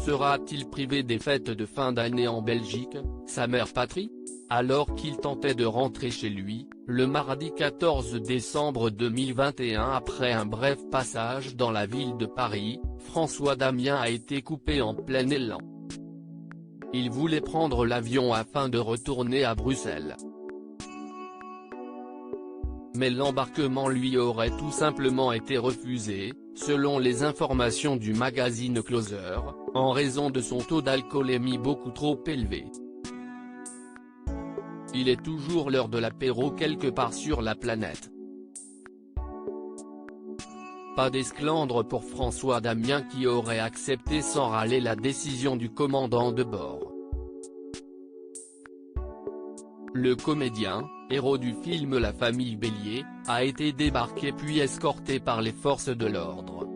Sera-t-il privé des fêtes de fin d'année en Belgique, sa mère patrie? Alors qu'il tentait de rentrer chez lui, le mardi 14 décembre 2021 après un bref passage dans la ville de Paris, François Damiens a été coupé en plein élan. Il voulait prendre l'avion afin de retourner à Bruxelles. Mais l'embarquement lui aurait tout simplement été refusé, selon les informations du magazine Closer, en raison de son taux d'alcoolémie beaucoup trop élevé. Il est toujours l'heure de l'apéro quelque part sur la planète. Pas d'esclandre pour François Damiens qui aurait accepté sans râler la décision du commandant de bord. Le comédien, héros du film La Famille Bélier, a été débarqué puis escorté par les forces de l'ordre.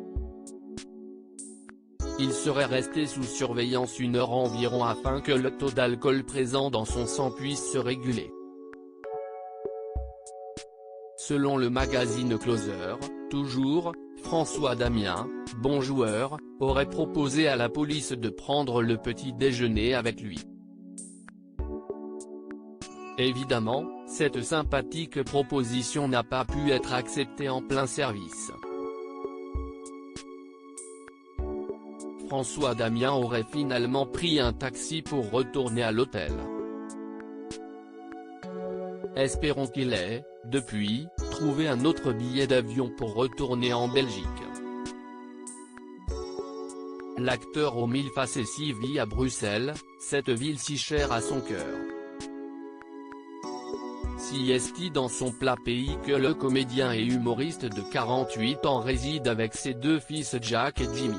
Il serait resté sous surveillance 1 heure environ afin que le taux d'alcool présent dans son sang puisse se réguler. Selon le magazine Closer, toujours, François Damiens, bon joueur, aurait proposé à la police de prendre le petit déjeuner avec lui. Évidemment, cette sympathique proposition n'a pas pu être acceptée en plein service. François Damiens aurait finalement pris un taxi pour retourner à l'hôtel. Espérons qu'il ait, depuis, trouvé un autre billet d'avion pour retourner en Belgique. L'acteur aux 1000 facéties vit à Bruxelles, cette ville si chère à son cœur. Si est-il dans son plat pays que le comédien et humoriste de 48 ans réside avec ses 2 fils Jack et Jimmy.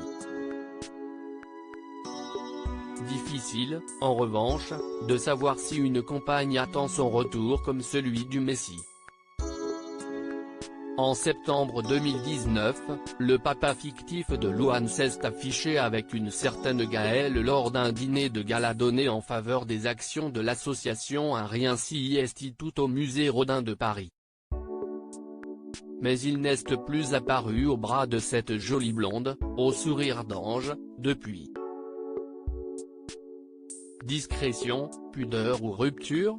Difficile, en revanche, de savoir si une compagne attend son retour comme celui du Messie. En septembre 2019, le papa fictif de Louane s'est affiché avec une certaine Gaëlle lors d'un dîner de gala donné en faveur des actions de l'association Un Rien Si Est tout au musée Rodin de Paris. Mais il n'est plus apparu au bras de cette jolie blonde, au sourire d'ange, depuis. Discrétion, pudeur ou rupture?